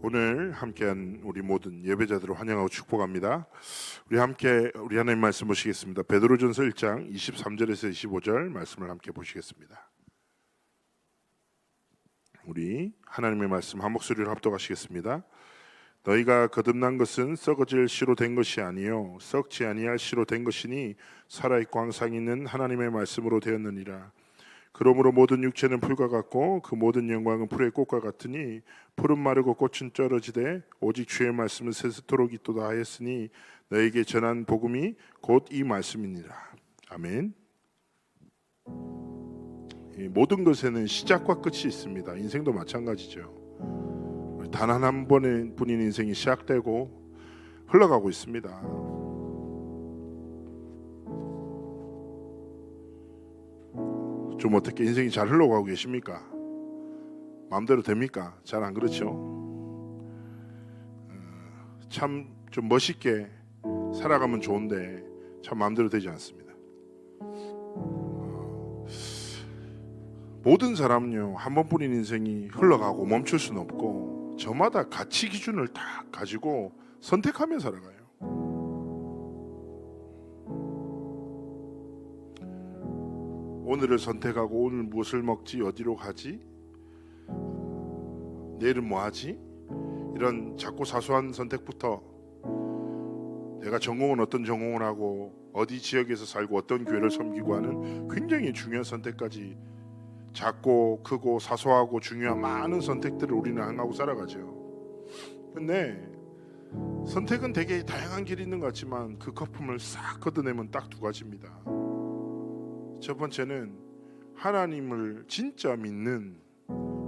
오늘 함께한 우리 모든 예배자들을 환영하고 축복합니다. 우리 함께 우리 하나님 말씀 보시겠습니다. 베드로전서 1장 23절에서 25절 말씀을 함께 보시겠습니다. 우리 하나님의 말씀 한 목소리로 합독하시겠습니다. 너희가 거듭난 것은 썩어질 씨로 된 것이 아니요 썩지 아니할 씨로 된 것이니 살아있고 항상 있는 하나님의 말씀으로 되었느니라. 그러므로 모든 육체는 풀과 같고 그 모든 영광은 풀의 꽃과 같으니 풀은 마르고 꽃은 쩔어지되 오직 주의 말씀은 세세토록 있도다 하였으니 너에게 전한 복음이 곧 이 말씀이니라. 아멘. 모든 것에는 시작과 끝이 있습니다. 인생도 마찬가지죠. 단 한 번의 뿐인 인생이 시작되고 흘러가고 있습니다. 좀 어떻게 인생이 잘 흘러가고 계십니까? 마음대로 됩니까? 잘 안 그렇죠? 참 좀 멋있게 살아가면 좋은데 참 마음대로 되지 않습니다. 모든 사람은요 한 번뿐인 인생이 흘러가고 멈출 수는 없고 저마다 가치 기준을 다 가지고 선택하며 살아가요. 오늘을 선택하고 오늘 무엇을 먹지, 어디로 가지, 내일은 뭐 하지, 이런 작고 사소한 선택부터 내가 전공은 어떤 전공을 하고 어디 지역에서 살고 어떤 교회를 섬기고 하는 굉장히 중요한 선택까지 작고 크고 사소하고 중요한 많은 선택들을 우리는 행하고 살아가죠. 근데 선택은 되게 다양한 길이 있는 것 같지만 그 거품을 싹 걷어내면 딱 두 가지입니다. 첫 번째는 하나님을 진짜 믿는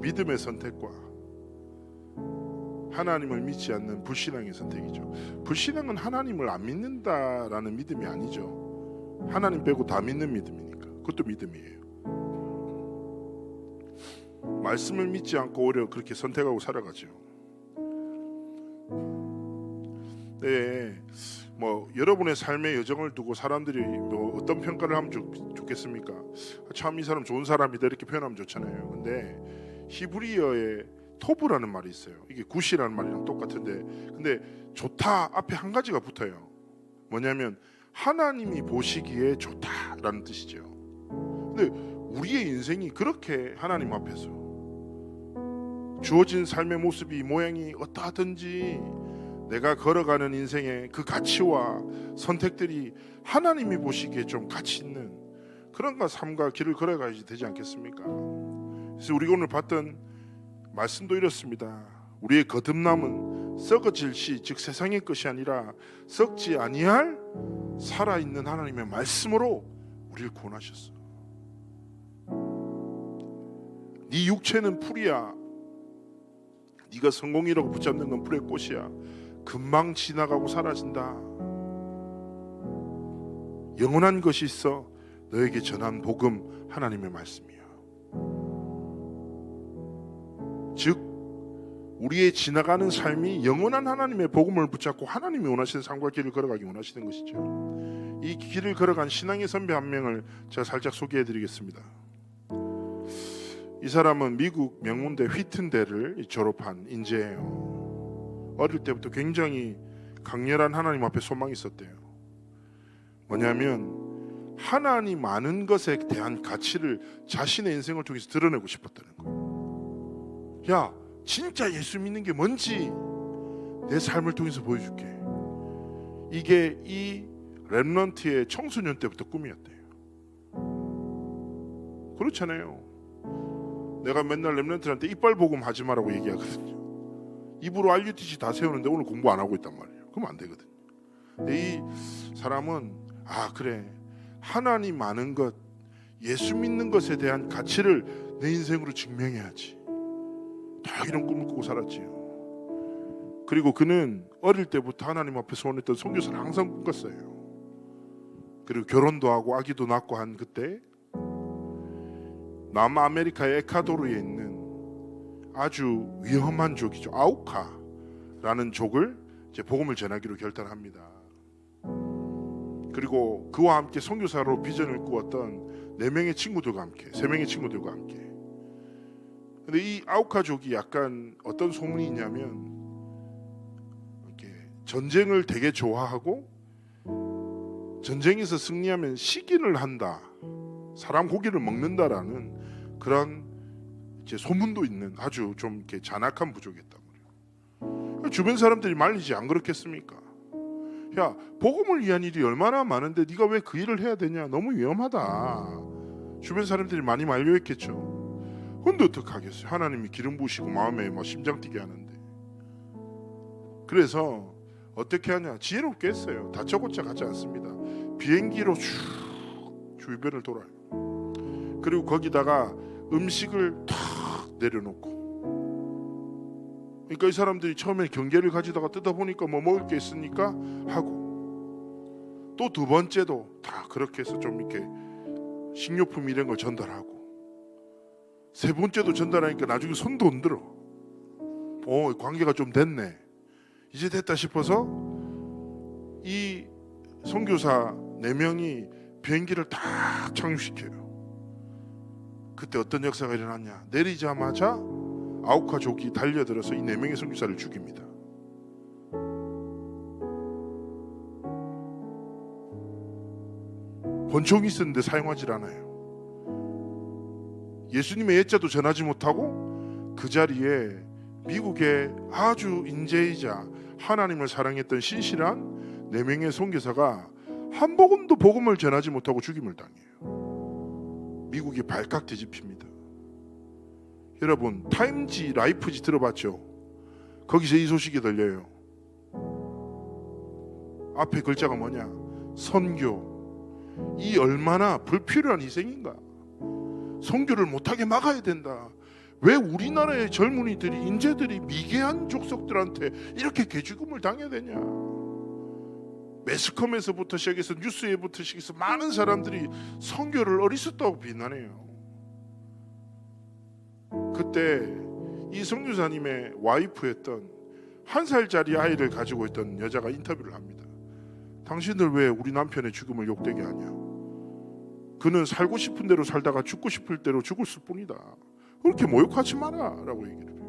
믿음의 선택과 하나님을 믿지 않는 불신앙의 선택이죠. 불신앙은 하나님을 안 믿는다라는 믿음이 아니죠. 하나님 빼고 다 믿는 믿음이니까 그것도 믿음이에요. 말씀을 믿지 않고 오히려 그렇게 선택하고 살아가죠. 네, 뭐 여러분의 삶의 여정을 두고 사람들이 뭐 어떤 평가를 하면 좋겠습니까? 참 이 사람 좋은 사람이다 이렇게 표현하면 좋잖아요. 근데 히브리어에 토브라는 말이 있어요. 이게 굿이라는 말이랑 똑같은데 근데 좋다 앞에 한 가지가 붙어요. 뭐냐면 하나님이 보시기에 좋다라는 뜻이죠. 근데 우리의 인생이 그렇게 하나님 앞에서 주어진 삶의 모습이 모양이 어떠하든지 내가 걸어가는 인생의 그 가치와 선택들이 하나님이 보시기에 좀 가치 있는 그런 삶과 길을 걸어가야지 되지 않겠습니까? 그래서 우리가 오늘 봤던 말씀도 이렇습니다. 우리의 거듭남은 썩어질 씨, 즉 세상의 것이 아니라 썩지 아니할 살아있는 하나님의 말씀으로 우리를 구원하셨어. 네 육체는 풀이야. 네가 성공이라고 붙잡는 건 풀의 꽃이야. 금방 지나가고 사라진다. 영원한 것이 있어 너에게 전한 복음 하나님의 말씀이야. 즉 우리의 지나가는 삶이 영원한 하나님의 복음을 붙잡고 하나님이 원하시는 삶과 길을 걸어가기 원하시는 것이죠. 이 길을 걸어간 신앙의 선배 한 명을 제가 살짝 소개해드리겠습니다. 이 사람은 미국 명문대 휘튼대를 졸업한 인재예요. 어릴 때부터 굉장히 강렬한 하나님 앞에 소망이 있었대요. 뭐냐면 하나님 아는 것에 대한 가치를 자신의 인생을 통해서 드러내고 싶었다는 거예요. 야, 진짜 예수 믿는 게 뭔지 내 삶을 통해서 보여줄게. 이게 이 렘넌트의 청소년 때부터 꿈이었대요. 그렇잖아요. 내가 맨날 렘넌트한테 이빨 복음 하지 마라고 얘기하거든요. 입으로 RUTC 다 세우는데 오늘 공부 안 하고 있단 말이에요. 그러면 안 되거든요. 근데 이 사람은 그래, 하나님 아는 것, 예수 믿는 것에 대한 가치를 내 인생으로 증명해야지. 다 이런 꿈을 꾸고 살았지요. 그리고 그는 어릴 때부터 하나님 앞에 소원했던 선교사를 항상 꿈꿨어요. 그리고 결혼도 하고 아기도 낳고 한 그때 남아메리카의 에콰도르에 있는 아주 위험한 족이죠. 아우카라는 족을 이제 복음을 전하기로 결단합니다. 그리고 그와 함께 선교사로 비전을 꾸었던 4명의 친구들과 함께 3명의 친구들과 함께. 근데 이 아우카족이 약간 어떤 소문이 있냐면 전쟁을 되게 좋아하고 전쟁에서 승리하면 시기를 한다, 사람 고기를 먹는다라는 그런 이제 소문도 있는 아주 좀 이렇게 잔악한 부족이었단 말이에요. 주변 사람들이 말리지 안 그렇겠습니까? 야, 복음을 위한 일이 얼마나 많은데 네가 왜 그 일을 해야 되냐? 너무 위험하다. 주변 사람들이 많이 말려했겠죠. 근데 어떡하겠어요? 하나님이 기름 부으시고 마음에 막 심장 뛰게 하는데. 그래서 어떻게 하냐? 지혜롭게 했어요. 다짜고짜 가지 않습니다. 비행기로 쭉 주변을 돌아요. 그리고 거기다가 음식을 탁 내려놓고, 그러니까 이 사람들이 처음에 경계를 가지다가 뜯어보니까 뭐 먹을 게 있으니까 하고, 또 두 번째도 다 그렇게 해서 좀 이렇게 식료품 이런 걸 전달하고, 세 번째도 전달하니까 나중에 손도 흔들어. 관계가 좀 됐네, 이제 됐다 싶어서 이 선교사 4명이 비행기를 딱 착륙시켜요. 그때 어떤 역사가 일어났냐? 내리자마자 아우카족이 달려들어서 이 4명의 선교사를 죽입니다. 권총이 있었는데 사용하지 않아요. 예수님의 예자도 전하지 못하고 그 자리에 미국의 아주 인재이자 하나님을 사랑했던 신실한 4명의 선교사가 한 복음도 복음을 전하지 못하고 죽임을 당해요. 미국이 발칵 뒤집힙니다. 여러분, 타임지 라이프지 들어봤죠? 거기서 이 소식이 들려요. 앞에 글자가 뭐냐? 선교. 이 얼마나 불필요한 희생인가. 선교를 못하게 막아야 된다. 왜 우리나라의 젊은이들이, 인재들이 미개한 족속들한테 이렇게 개죽음을 당해야 되냐. 매스컴에서부터 시작해서 뉴스에부터 시작해서 많은 사람들이 선교를 어리석다고 비난해요. 그때 이 선교사님의 와이프였던 1살짜리 아이를 가지고 있던 여자가 인터뷰를 합니다. 당신들 왜 우리 남편의 죽음을 욕되게 하냐? 그는 살고 싶은 대로 살다가 죽고 싶을 대로 죽었을 뿐이다. 그렇게 모욕하지 마라 라고 얘기를 해요.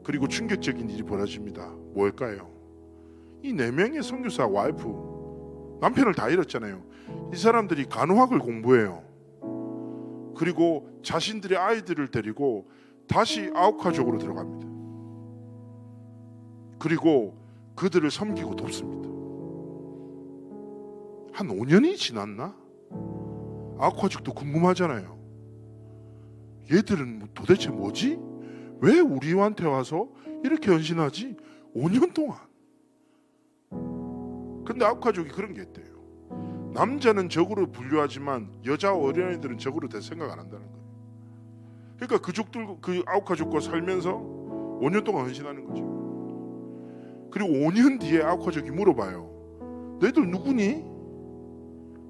그리고 충격적인 일이 벌어집니다. 뭘까요? 이 4명의 선교사 와이프, 남편을 다 잃었잖아요. 이 사람들이 간호학을 공부해요. 그리고 자신들의 아이들을 데리고 다시 아우카족으로 들어갑니다. 그리고 그들을 섬기고 돕습니다. 한 5년이 지났나? 아우카족도 궁금하잖아요. 얘들은 도대체 뭐지? 왜 우리한테 와서 이렇게 헌신하지? 5년 동안. 근데 아우카족이 그런 게 있대요. 남자는 적으로 분류하지만 여자와 어린아이들은 적으로 대해 생각 안 한다는 거예요. 그러니까 그 아우카족과 살면서 5년 동안 헌신하는 거죠. 그리고 5년 뒤에 아우카족이 물어봐요. 너희들 누구니?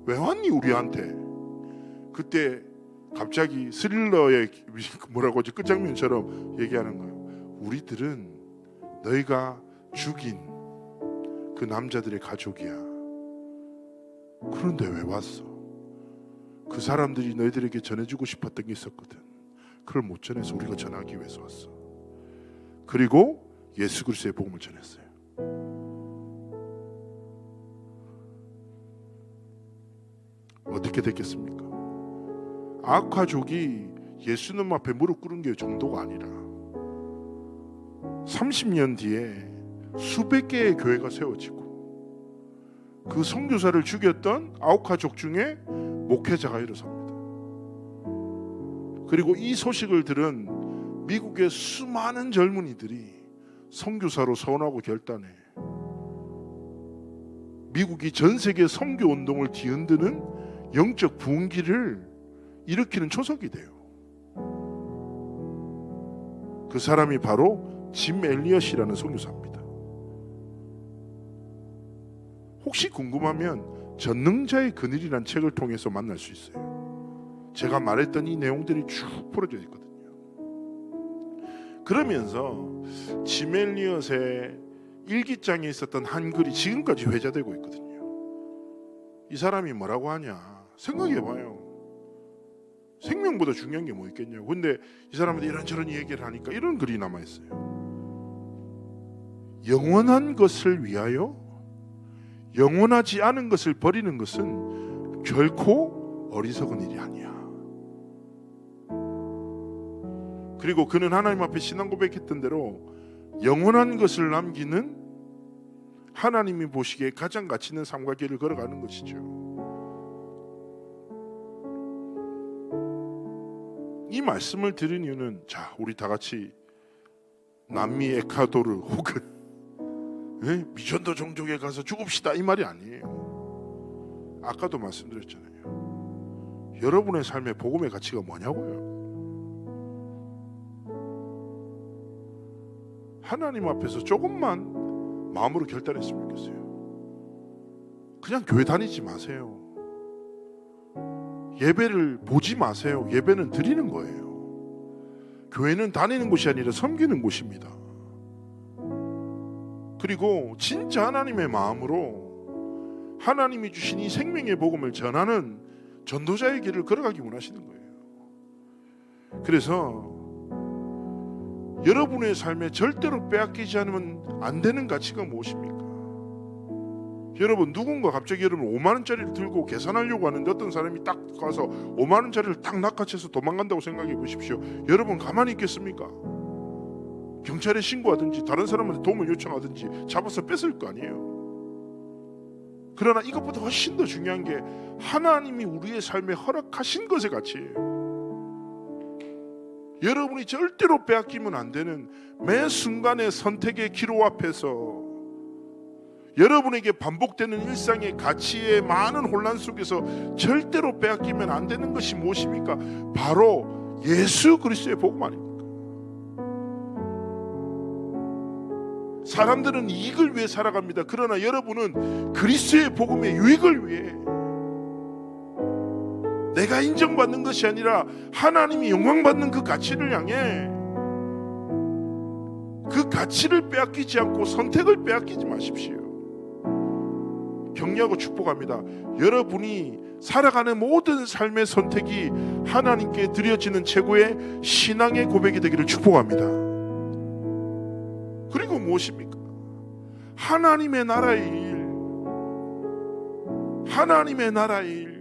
왜 왔니 우리한테? 그때 갑자기 스릴러의 뭐라고 하지, 끝장면처럼 얘기하는 거예요. 우리들은 너희가 죽인 그 남자들의 가족이야. 그런데 왜 왔어? 그 사람들이 너희들에게 전해주고 싶었던 게 있었거든. 그걸 못 전해서 우리가 전하기 위해서 왔어. 그리고 예수 그리스도의 복음을 전했어요. 어떻게 됐겠습니까? 아우카족이 예수님 앞에 무릎 꿇은 게 정도가 아니라 30년 뒤에 수백 개의 교회가 세워지고 그 선교사를 죽였던 아우카족 중에 목회자가 일어섭니다. 그리고 이 소식을 들은 미국의 수많은 젊은이들이 선교사로 서원하고 결단해 미국이 전 세계 선교 운동을 뒤흔드는 영적 부흥기를 일으키는 초석이 돼요. 그 사람이 바로 짐 엘리엇이라는 선교사입니다. 혹시 궁금하면 전능자의 그늘이라는 책을 통해서 만날 수 있어요. 제가 말했던 이 내용들이 쭉 풀어져 있거든요. 그러면서 짐 엘리엇의 일기장에 있었던 한글이 지금까지 회자되고 있거든요. 이 사람이 뭐라고 하냐 생각해봐요. 생명보다 중요한 게 뭐 있겠냐고. 근데 이 사람한테 이런저런 얘기를 하니까 이런 글이 남아있어요. 영원한 것을 위하여 영원하지 않은 것을 버리는 것은 결코 어리석은 일이 아니야. 그리고 그는 하나님 앞에 신앙 고백했던 대로 영원한 것을 남기는 하나님이 보시기에 가장 가치 있는 삶과 길을 걸어가는 것이죠. 이 말씀을 드린 이유는, 자, 우리 다 같이 남미 에콰도르 혹은 미전도 종족에 가서 죽읍시다 이 말이 아니에요. 아까도 말씀드렸잖아요. 여러분의 삶의 복음의 가치가 뭐냐고요. 하나님 앞에서 조금만 마음으로 결단했으면 좋겠어요. 그냥 교회 다니지 마세요. 예배를 보지 마세요. 예배는 드리는 거예요. 교회는 다니는 곳이 아니라 섬기는 곳입니다. 그리고 진짜 하나님의 마음으로 하나님이 주신 이 생명의 복음을 전하는 전도자의 길을 걸어가기 원하시는 거예요. 그래서 여러분의 삶에 절대로 빼앗기지 않으면 안 되는 가치가 무엇입니까? 여러분, 누군가 갑자기 여러분 5만 원짜리를 들고 계산하려고 하는데 어떤 사람이 딱 가서 5만 원짜리를 딱 낚아채서 도망간다고 생각해 보십시오. 여러분 가만히 있겠습니까? 경찰에 신고하든지 다른 사람한테 도움을 요청하든지 잡아서 뺏을 거 아니에요. 그러나 이것보다 훨씬 더 중요한 게 하나님이 우리의 삶에 허락하신 것의 가치예요. 여러분이 절대로 빼앗기면 안 되는 매 순간의 선택의 기로 앞에서 여러분에게 반복되는 일상의 가치의 많은 혼란 속에서 절대로 빼앗기면 안 되는 것이 무엇입니까? 바로 예수 그리스도의 복음 아닙니까? 사람들은 이익을 위해 살아갑니다. 그러나 여러분은 그리스도의 복음의 유익을 위해, 내가 인정받는 것이 아니라 하나님이 영광받는 그 가치를 향해, 그 가치를 빼앗기지 않고 선택을 빼앗기지 마십시오. 격려하고 축복합니다. 여러분이 살아가는 모든 삶의 선택이 하나님께 드려지는 최고의 신앙의 고백이 되기를 축복합니다. 그리고 무엇입니까? 하나님의 나라의 일, 하나님의 나라의 일.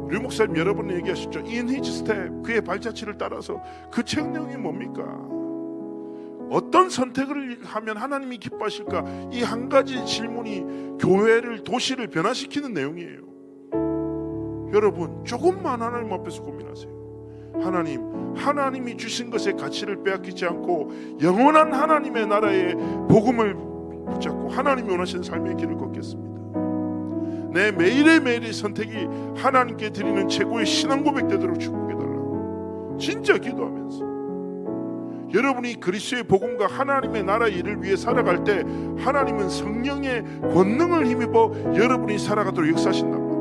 류 목사님 여러 번 얘기하셨죠. In his step, 그의 발자취를 따라서. 그 책 내용이 뭡니까? 어떤 선택을 하면 하나님이 기뻐하실까? 이 한 가지 질문이 교회를, 도시를 변화시키는 내용이에요. 여러분, 조금만 하나님 앞에서 고민하세요. 하나님, 하나님이 주신 것의 가치를 빼앗기지 않고 영원한 하나님의 나라의 복음을 붙잡고 하나님이 원하시는 삶의 길을 걷겠습니다. 내 매일의 매일의 선택이 하나님께 드리는 최고의 신앙 고백 되도록 축복해달라고 진짜 기도하면서, 여러분이 그리스도의 복음과 하나님의 나라의 일을 위해 살아갈 때 하나님은 성령의 권능을 힘입어 여러분이 살아가도록 역사하신단 말이에요.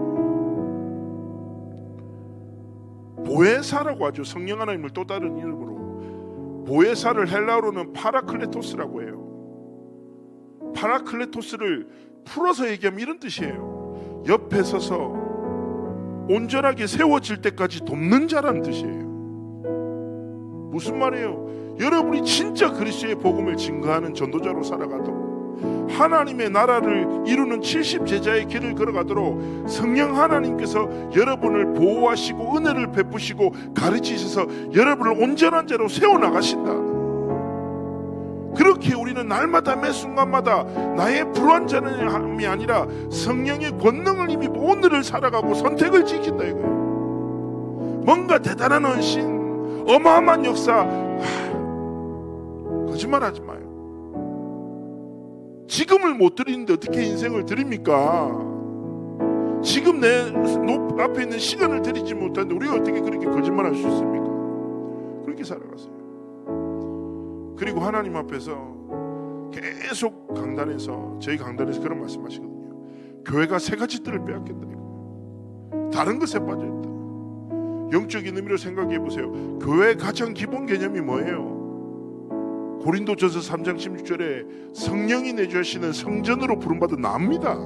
보혜사라고 하죠. 성령 하나님을 또 다른 이름으로. 보혜사를 헬라어로는 파라클레토스라고 해요. 파라클레토스를 풀어서 얘기하면 이런 뜻이에요. 옆에 서서 온전하게 세워질 때까지 돕는 자라는 뜻이에요. 무슨 말이에요? 여러분이 진짜 그리스도의 복음을 증거하는 전도자로 살아가도록, 하나님의 나라를 이루는 70제자의 길을 걸어가도록 성령 하나님께서 여러분을 보호하시고 은혜를 베푸시고 가르치셔서 여러분을 온전한 자로 세워나가신다. 그렇게 우리는 날마다 매 순간마다 나의 불완전함이 아니라 성령의 권능을 힘입어 오늘을 살아가고 선택을 지킨다 이거예요. 뭔가 대단한 헌신, 어마어마한 역사, 거짓말하지 마요. 지금을 못 드리는데 어떻게 인생을 드립니까? 지금 내 앞에 있는 시간을 드리지 못하는데 우리가 어떻게 그렇게 거짓말할 수 있습니까? 그렇게 살아가세요. 그리고 하나님 앞에서 계속 강단에서, 저희 강단에서 그런 말씀하시거든요. 교회가 세 가지 뜰을 빼앗겼다 이거. 다른 것에 빠져있다. 영적인 의미로 생각해 보세요. 교회의 가장 기본 개념이 뭐예요? 고린도전서 3장 16절에 성령이 내주시는 성전으로 부름받은 나입니다.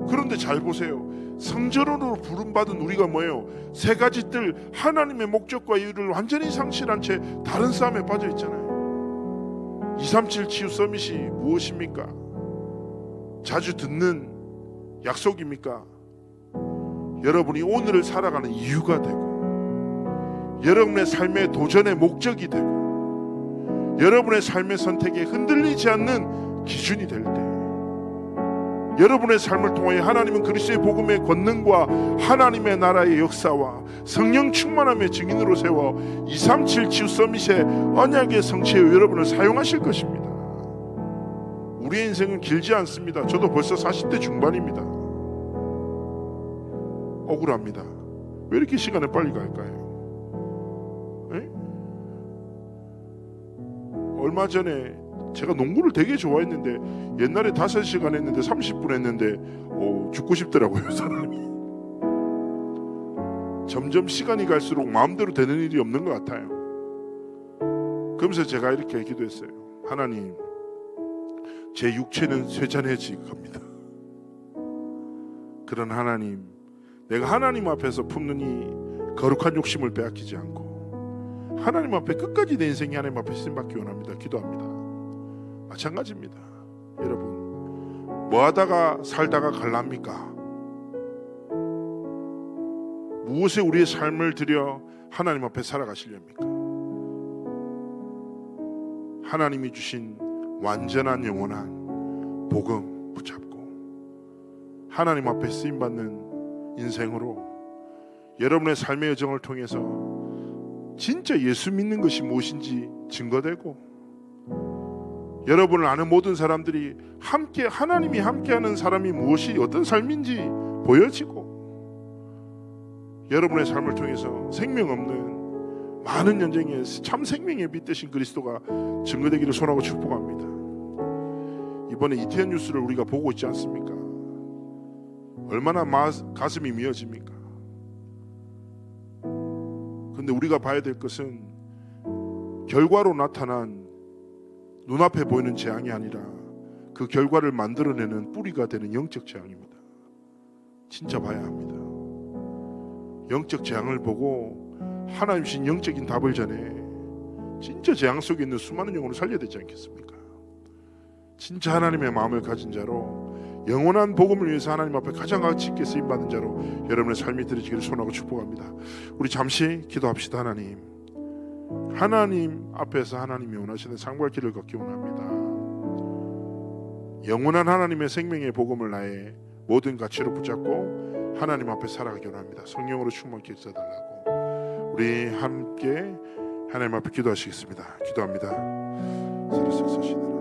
그런데 잘 보세요. 성전으로 부름받은 우리가 뭐예요? 세 가지 뜰, 하나님의 목적과 이유를 완전히 상실한 채 다른 싸움에 빠져 있잖아요. 237 치유 서밋이 무엇입니까? 자주 듣는 약속입니까? 여러분이 오늘을 살아가는 이유가 되고, 여러분의 삶의 도전의 목적이 되고, 여러분의 삶의 선택에 흔들리지 않는 기준이 될 때, 여러분의 삶을 통해 하나님은 그리스도의 복음의 권능과 하나님의 나라의 역사와 성령 충만함의 증인으로 세워 237 치유 서밋의 언약의 성취에 여러분을 사용하실 것입니다. 우리의 인생은 길지 않습니다. 저도 벌써 40대 중반입니다. 억울합니다. 왜 이렇게 시간이 빨리 갈까요? 에? 얼마 전에 제가 농구를 되게 좋아했는데 옛날에 5시간 했는데 30분 했는데 죽고 싶더라고요, 사람이. 점점 시간이 갈수록 마음대로 되는 일이 없는 것 같아요. 그러면서 제가 이렇게 기도했어요. 하나님, 제 육체는 쇠잔해지 갑니다. 그런 하나님, 내가 하나님 앞에서 품는 이 거룩한 욕심을 빼앗기지 않고 하나님 앞에 끝까지 내 인생이 하나님 앞에 쓰임받기 원합니다. 기도합니다. 마찬가지입니다. 여러분, 뭐하다가 살다가 갈랍니까? 무엇에 우리의 삶을 들여 하나님 앞에 살아가시렵니까? 하나님이 주신 완전한 영원한 복음 붙잡고 하나님 앞에 쓰임받는 인생으로 여러분의 삶의 여정을 통해서 진짜 예수 믿는 것이 무엇인지 증거되고, 여러분을 아는 모든 사람들이 함께, 하나님이 함께하는 사람이 무엇이 어떤 삶인지 보여지고, 여러분의 삶을 통해서 생명 없는 많은 연쟁에 참 생명의 빛 되신 그리스도가 증거되기를 소원하고 축복합니다. 이번에 이태원 뉴스를 우리가 보고 있지 않습니까? 얼마나 가슴이 미어집니까? 근데 우리가 봐야 될 것은 결과로 나타난 눈앞에 보이는 재앙이 아니라 그 결과를 만들어내는 뿌리가 되는 영적 재앙입니다. 진짜 봐야 합니다. 영적 재앙을 보고 하나님 주신 영적인 답을 전해 진짜 재앙 속에 있는 수많은 영혼을 살려야 되지 않겠습니까? 진짜 하나님의 마음을 가진 자로 영원한 복음을 위해서 하나님 앞에 가장 가치 있게 쓰임받는 자로 여러분의 삶이 드려지기를 소원하고 축복합니다. 우리 잠시 기도합시다. 하나님 앞에서 하나님이 원하시는 상부할 길을 걷기 원합니다. 영원한 하나님의 생명의 복음을 나의 모든 가치로 붙잡고 하나님 앞에 살아가기 원합니다. 성령으로 충만케 해달라고 우리 함께 하나님 앞에 기도하시겠습니다. 기도합니다. 서로 서시는